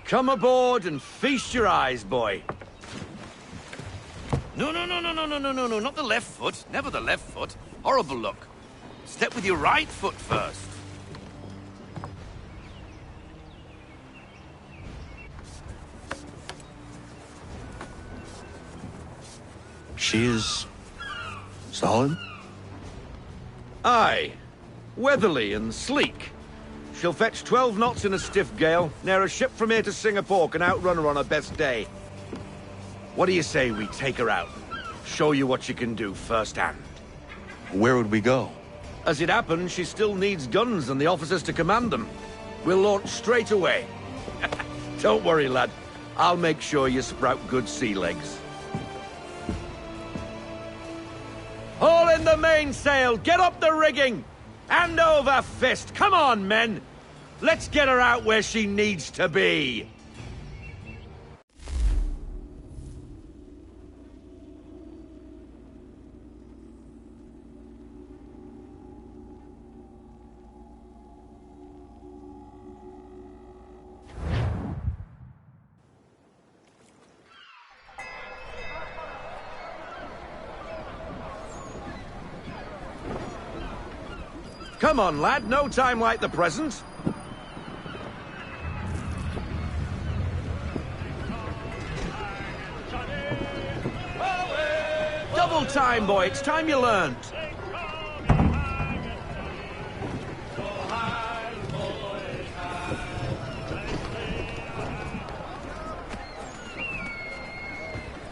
Come aboard and feast your eyes, boy. No, not the left foot. Never the left foot. Horrible look. Step with your right foot first. She is solid? Aye. Weatherly and sleek. She'll fetch 12 knots in a stiff gale, near a ship from here to Singapore can outrun her on her best day. What do you say we take her out? Show you what she can do firsthand. Where would we go? As it happens, she still needs guns and the officers to command them. We'll launch straight away. Don't worry, lad. I'll make sure you sprout good sea legs. Haul in the mainsail! Get up the rigging! Hand over fist! Come on, men! Let's get her out where she needs to be! Come on, lad. No time like the present. Double time, boy. It's time you learned.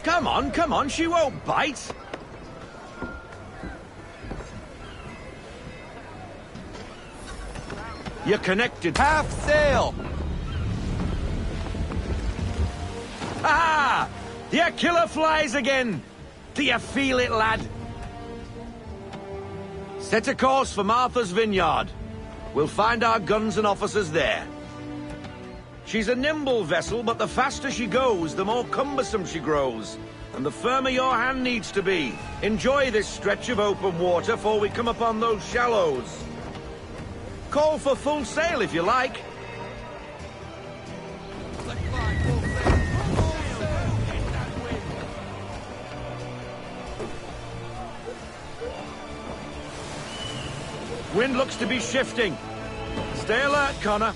Come on. She won't bite. You're connected. Half sail! Ha! Your killer flies again! Do you feel it, lad? Set a course for Martha's Vineyard. We'll find our guns and officers there. She's a nimble vessel, but the faster she goes, the more cumbersome she grows. And the firmer your hand needs to be. Enjoy this stretch of open water before we come upon those shallows. Call for full sail if you like. Wind looks to be shifting. Stay alert, Connor.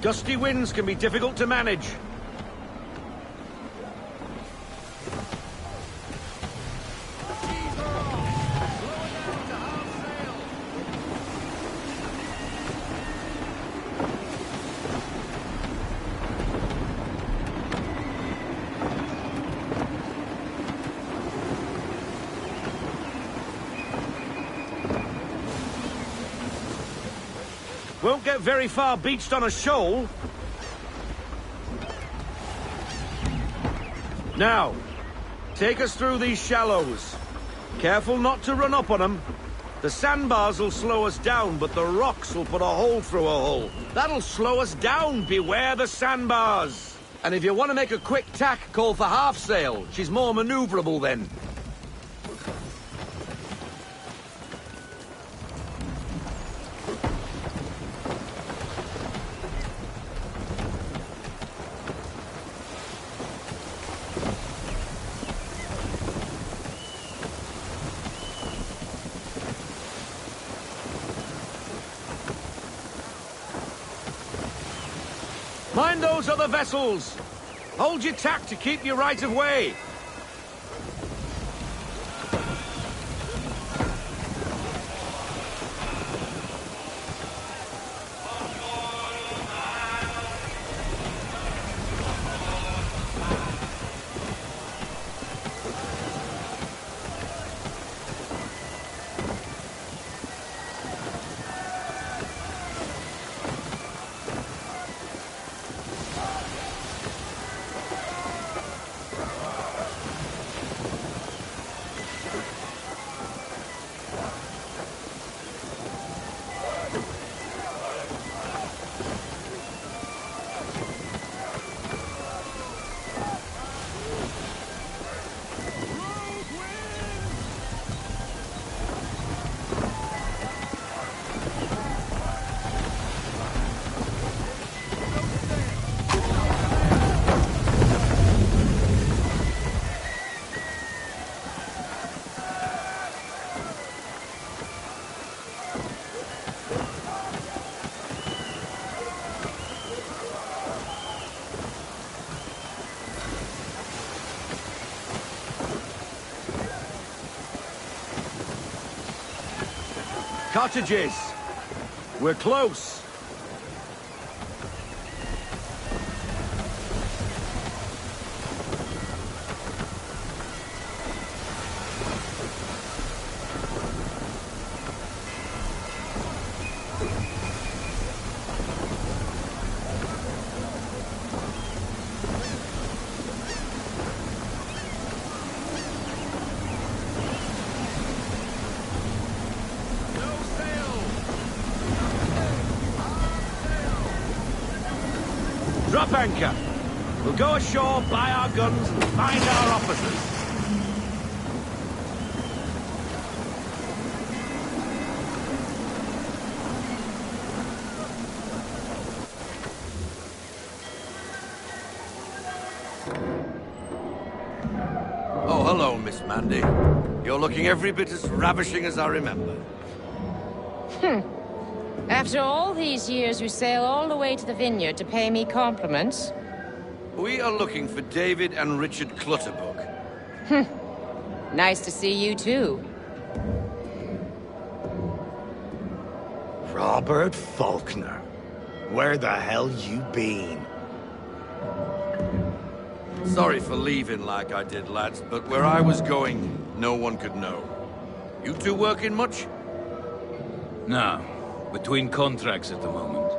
Gusty winds can be difficult to manage. Won't get very far beached on a shoal. Now, take us through these shallows. Careful not to run up on them. The sandbars will slow us down, but the rocks will put a hole through a hull. That'll slow us down. Beware the sandbars. And if you want to make a quick tack, call for half sail. She's more maneuverable then. Mind those other vessels! Hold your tack to keep your right of way! Cottages! We're close! Drop anchor. We'll go ashore, buy our guns, and find our officers. Oh, hello, Miss Mandy. You're looking every bit as ravishing as I remember. After all these years, you sail all the way to the vineyard to pay me compliments? We are looking for David and Richard Clutterbuck. Nice to see you, too. Robert Faulkner. Where the hell you been? Sorry for leaving like I did, lads, but where I was going, no one could know. You two working much? No. Between contracts at the moment.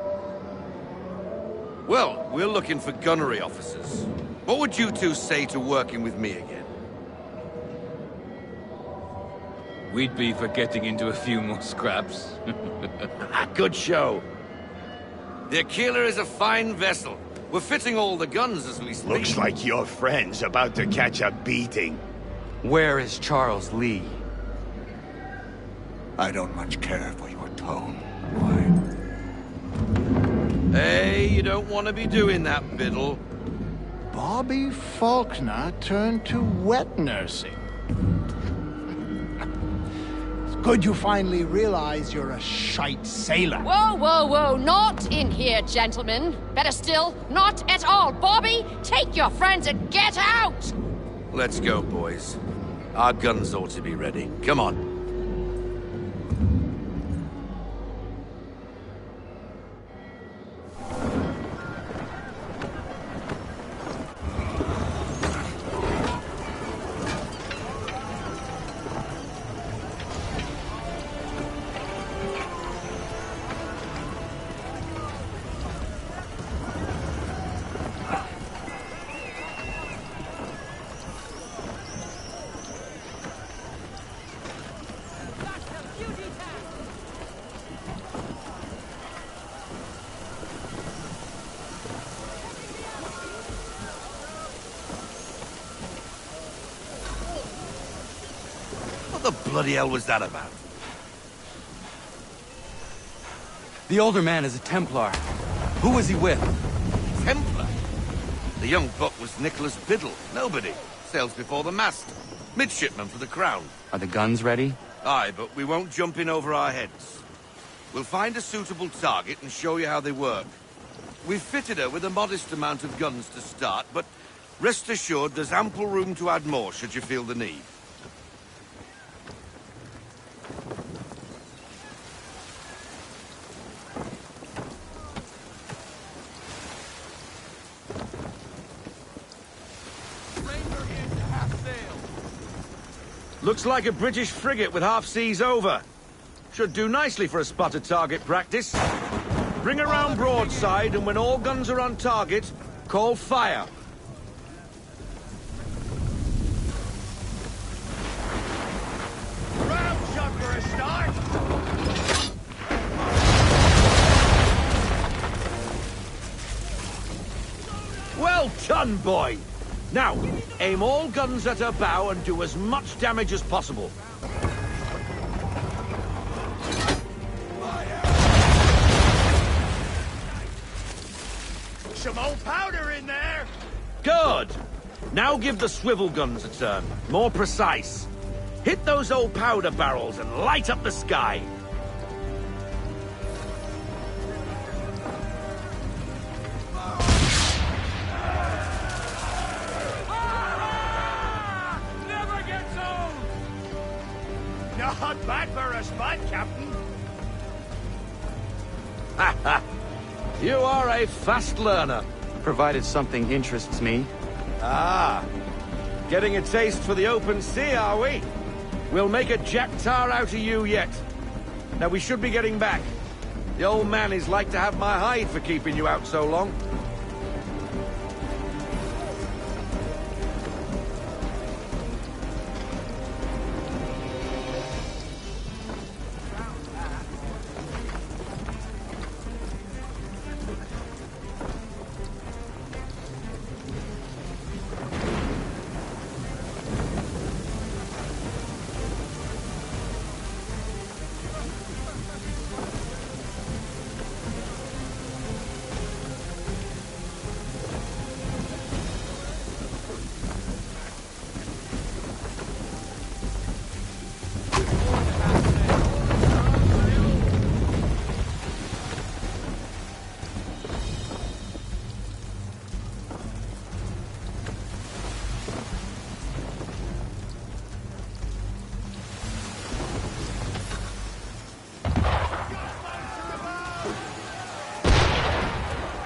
Well, we're looking for gunnery officers. What would you two say to working with me again? We'd be for getting into a few more scraps. Good show. The Aquila is a fine vessel. We're fitting all the guns as we speak. Looks like your friend's about to catch a beating. Where is Charles Lee? I don't much care for your tone. Why? Hey, you don't want to be doing that, Biddle. Bobby Faulkner turned to wet nursing. It's good you finally realize you're a shite sailor. Whoa, whoa, whoa, not in here, gentlemen. Better still, not at all. Bobby, take your friends and get out! Let's go, boys. Our guns ought to be ready. Come on. bloody hell was that about? The older man is a Templar. Who was he with? Templar? The young buck was Nicholas Biddle. Nobody. Sails before the mast. Midshipman for the Crown. Are the guns ready? Aye, but we won't jump in over our heads. We'll find a suitable target and show you how they work. We've fitted her with a modest amount of guns to start, but rest assured there's ample room to add more should you feel the need. Looks like a British frigate with half seas over. Should do nicely for a spotted target practice. Bring around broadside, and when all guns are on target, call fire. Round shot for a start. Well done, boy! Now, aim all guns at her bow and do as much damage as possible. Some old powder in there. Good! Now give the swivel guns a turn. More precise. Hit those old powder barrels and light up the sky. Never gets old. Not bad for a spot, Captain. Ha ha! You are a fast learner. Provided something interests me. Ah, getting a taste for the open sea, are we? We'll make a jack tar out of you yet. Now we should be getting back. The old man is like to have my hide for keeping you out so long.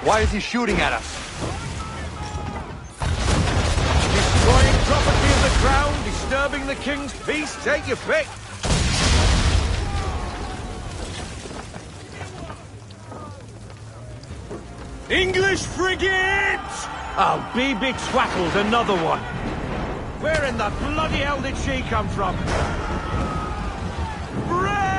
Why is he shooting at us? Destroying property of the crown, disturbing the king's peace, take your pick. English frigate! Oh, BB Twattles, another one. Where in the bloody hell did she come from? Brace!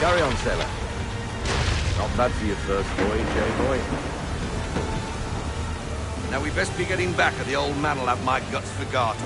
Carry on, sailor. Not bad for your first voyage, eh, boy? Now we best be getting back, or the old man'll have my guts for garters.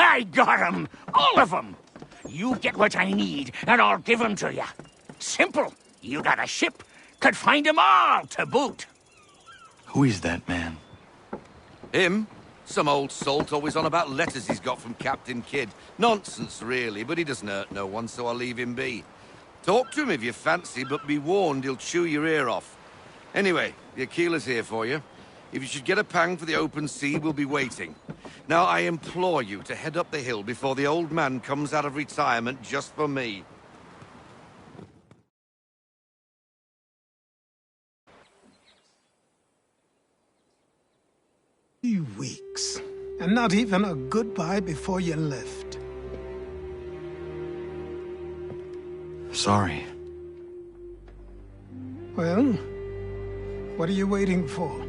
I got 'em! All of 'em! You get what I need, and I'll give 'em to you. Simple. You got a ship, could find 'em all to boot. Who is that man? Him? Some old salt always on about letters he's got from Captain Kidd. Nonsense, really, but he doesn't hurt no one, so I'll leave him be. Talk to him if you fancy, but be warned he'll chew your ear off. Anyway, the Aquila's here for you. If you should get a pang for the open sea, we'll be waiting. Now, I implore you to head up the hill before the old man comes out of retirement just for me. 3 weeks, and not even a goodbye before you left. Sorry. Well, what are you waiting for?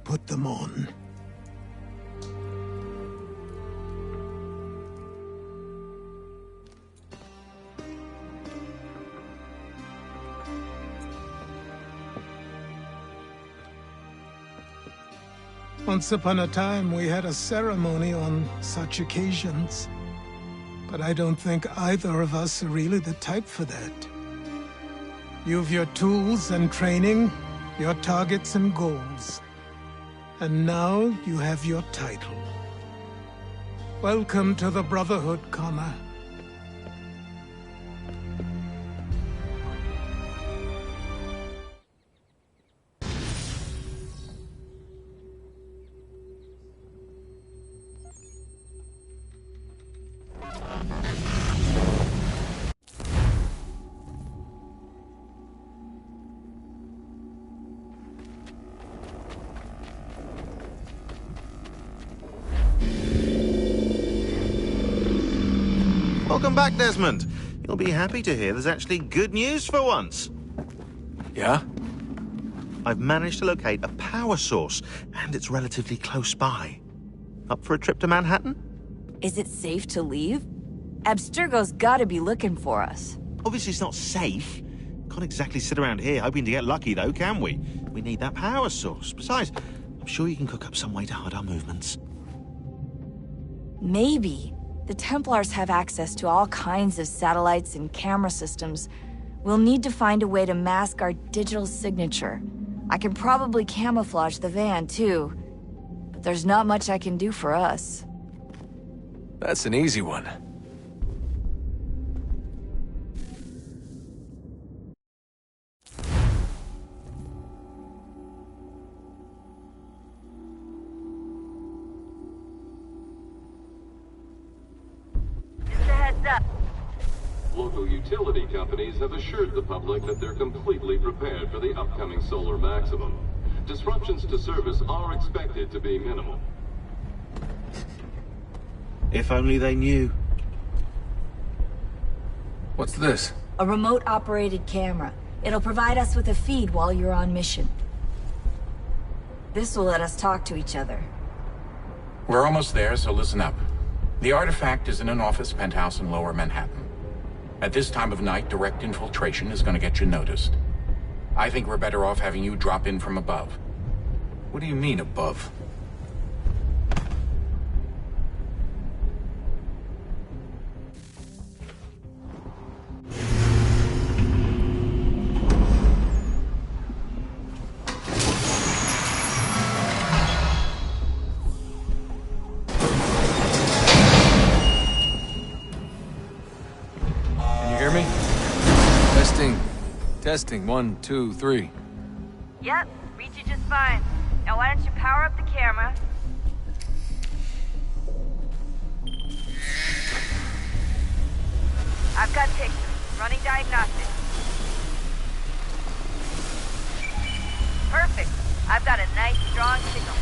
Put them on. Once upon a time, we had a ceremony on such occasions. But I don't think either of us are really the type for that. You've your tools and training, your targets and goals. And now you have your title. Welcome to the Brotherhood, Connor. Welcome back, Desmond. You'll be happy to hear there's actually good news for once. Yeah? I've managed to locate a power source, and it's relatively close by. Up for a trip to Manhattan? Is it safe to leave? Abstergo's gotta be looking for us. Obviously it's not safe. Can't exactly sit around here hoping to get lucky, though, can we? We need that power source. Besides, I'm sure you can cook up some way to hide our movements. Maybe. The Templars have access to all kinds of satellites and camera systems. We'll need to find a way to mask our digital signature. I can probably camouflage the van, too. But there's not much I can do for us. That's an easy one. Local utility companies have assured the public that they're completely prepared for the upcoming solar maximum. Disruptions to service are expected to be minimal. If only they knew. What's this? A remote-operated camera. It'll provide us with a feed while you're on mission. This will let us talk to each other. We're almost there, so listen up. The artifact is in an office penthouse in Lower Manhattan. At this time of night, direct infiltration is going to get you noticed. I think we're better off having you drop in from above. What do you mean, above? Testing. Testing. 1, 2, 3. Yep, reach you just fine. Now why don't you power up the camera? I've got pictures. Running diagnostics. Perfect. I've got a nice, strong signal.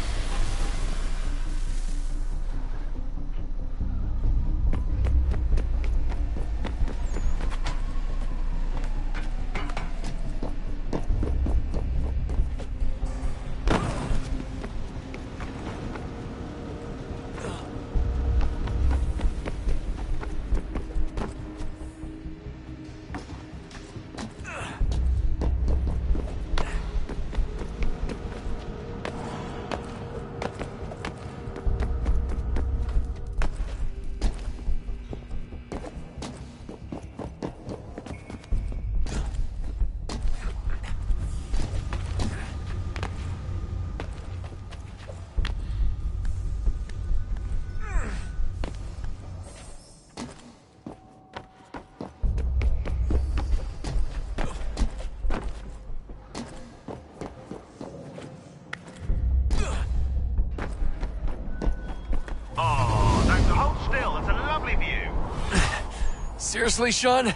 Seriously, Sean?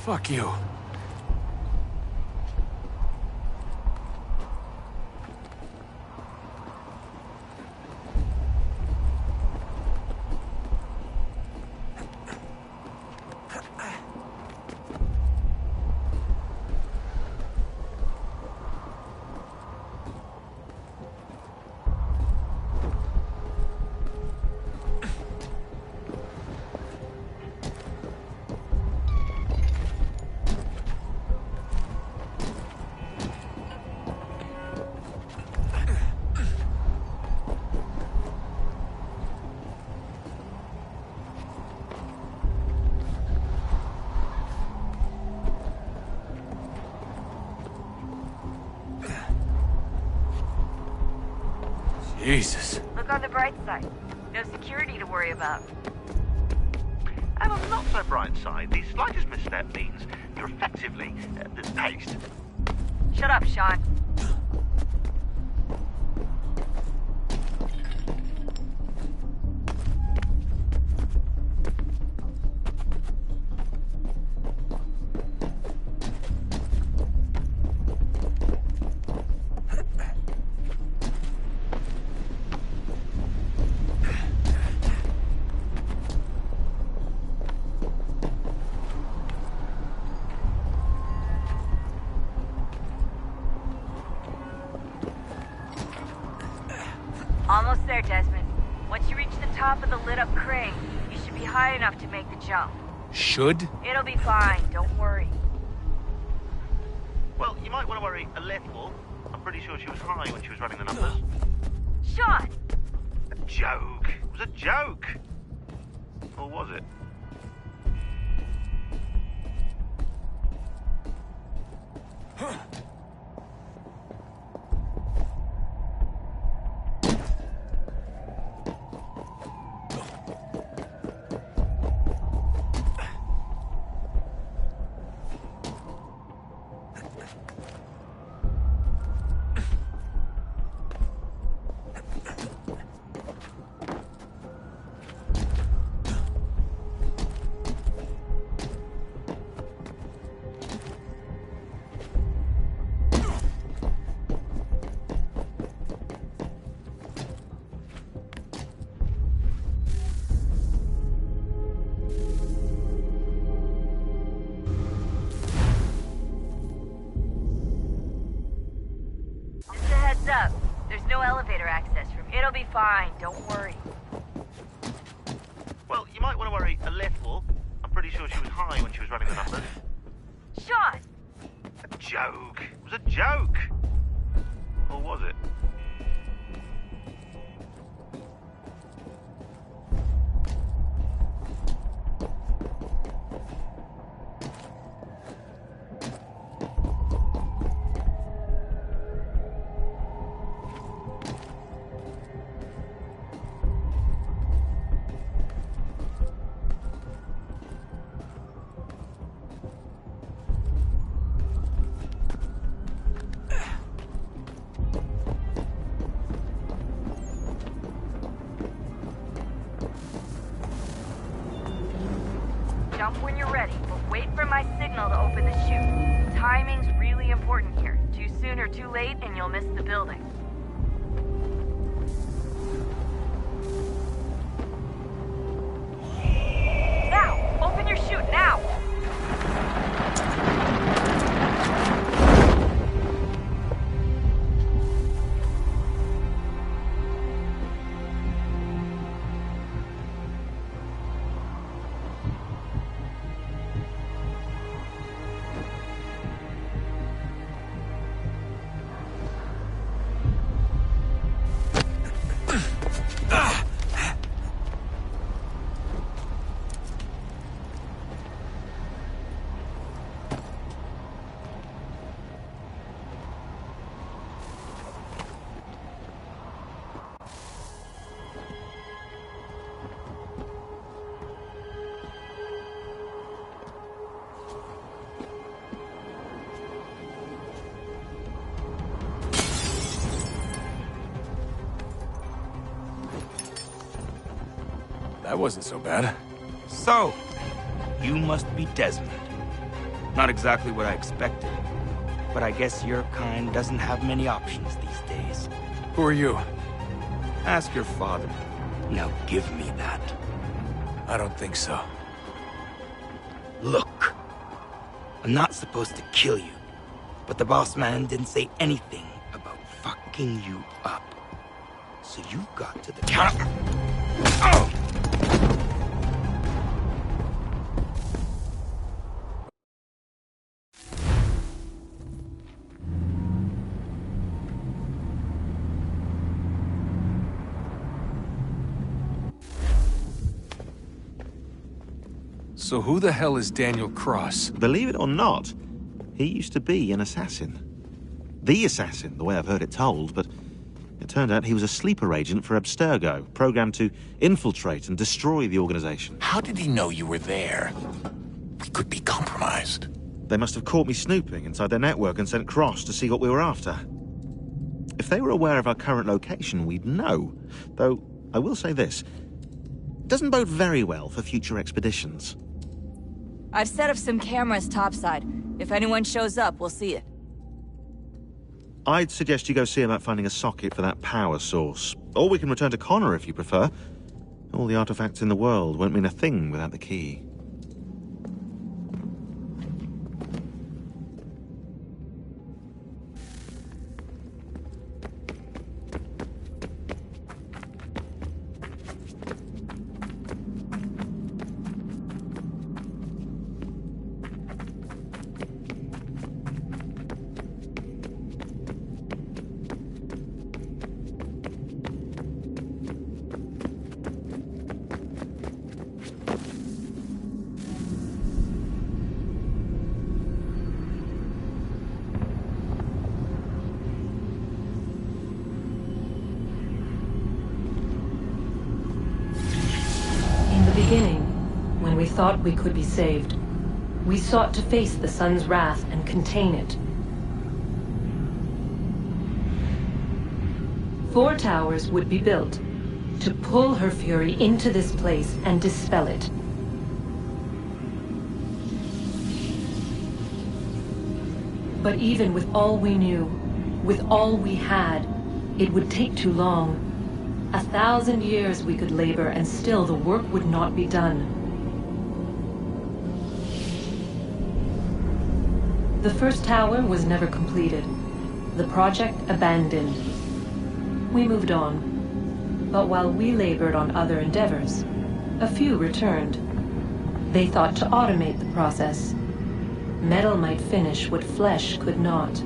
Fuck you. Jesus. Look on the bright side. No security to worry about. And on the not so bright side, the slightest misstep means you're effectively paced. Shut up, Sean. Almost there, Desmond. Once you reach the top of the lit-up crane, you should be high enough to make the jump. Should? It'll be fine, don't worry. Well, you might want to worry a little. I'm pretty sure she was high when she was running the numbers. Sean! A joke. It was a joke. Or was it? Up. There's no elevator access room. It'll be fine, don't worry. Well, you might want to worry a little. I'm pretty sure she was high when she was running the numbers. Sean! A joke. It was a joke. Or was it? ready, but wait for my signal to open the chute. Timing's really important here. Too soon or too late, and you'll miss the building. Now! Open your chute, now! That wasn't so bad. So, you must be Desmond. Not exactly what I expected, but I guess your kind doesn't have many options these days. Who are you? Ask your father. Now give me that. I don't think so. Look, I'm not supposed to kill you, but the boss man didn't say anything about fucking you up. So you got to the counter. Oh! So who the hell is Daniel Cross? Believe it or not, he used to be an assassin. The assassin, the way I've heard it told, but it turned out he was a sleeper agent for Abstergo, programmed to infiltrate and destroy the organization. How did he know you were there? We could be compromised. They must have caught me snooping inside their network and sent Cross to see what we were after. If they were aware of our current location, we'd know. Though, I will say this. It doesn't bode very well for future expeditions. I've set up some cameras topside. If anyone shows up, we'll see it. I'd suggest you go see about finding a socket for that power source. Or we can return to Connor if you prefer. All the artifacts in the world won't mean a thing without the key. Thought we could be saved. We sought to face the sun's wrath and contain it. 4 towers would be built to pull her fury into this place and dispel it. But even with all we knew, with all we had, it would take too long. 1,000 years we could labor and still the work would not be done. The first tower was never completed. The project abandoned. We moved on. But while we labored on other endeavors, a few returned. They thought to automate the process. Metal might finish what flesh could not.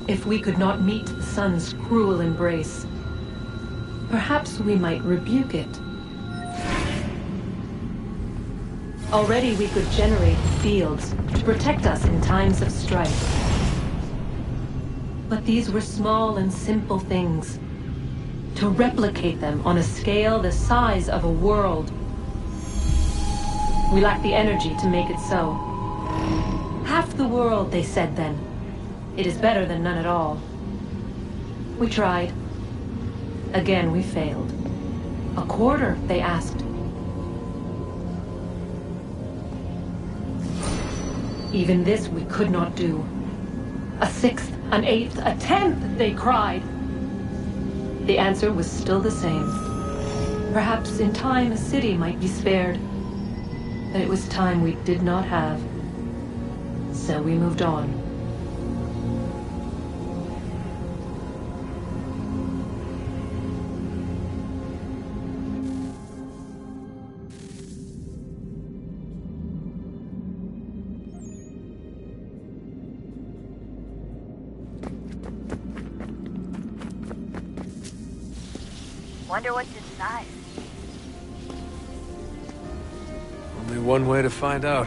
If we could not meet the sun's cruel embrace, perhaps we might rebuke it. Already we could generate fields to protect us in times of strife. But these were small and simple things. To replicate them on a scale the size of a world, we lack the energy to make it so. Half the world, they said then. It is better than none at all. We tried. Again, we failed. A quarter, they asked. Even this we could not do. A sixth, an eighth, a tenth, they cried. The answer was still the same. Perhaps in time a city might be spared. But it was time we did not have. So we moved on. Wonder what's inside. Only one way to find out.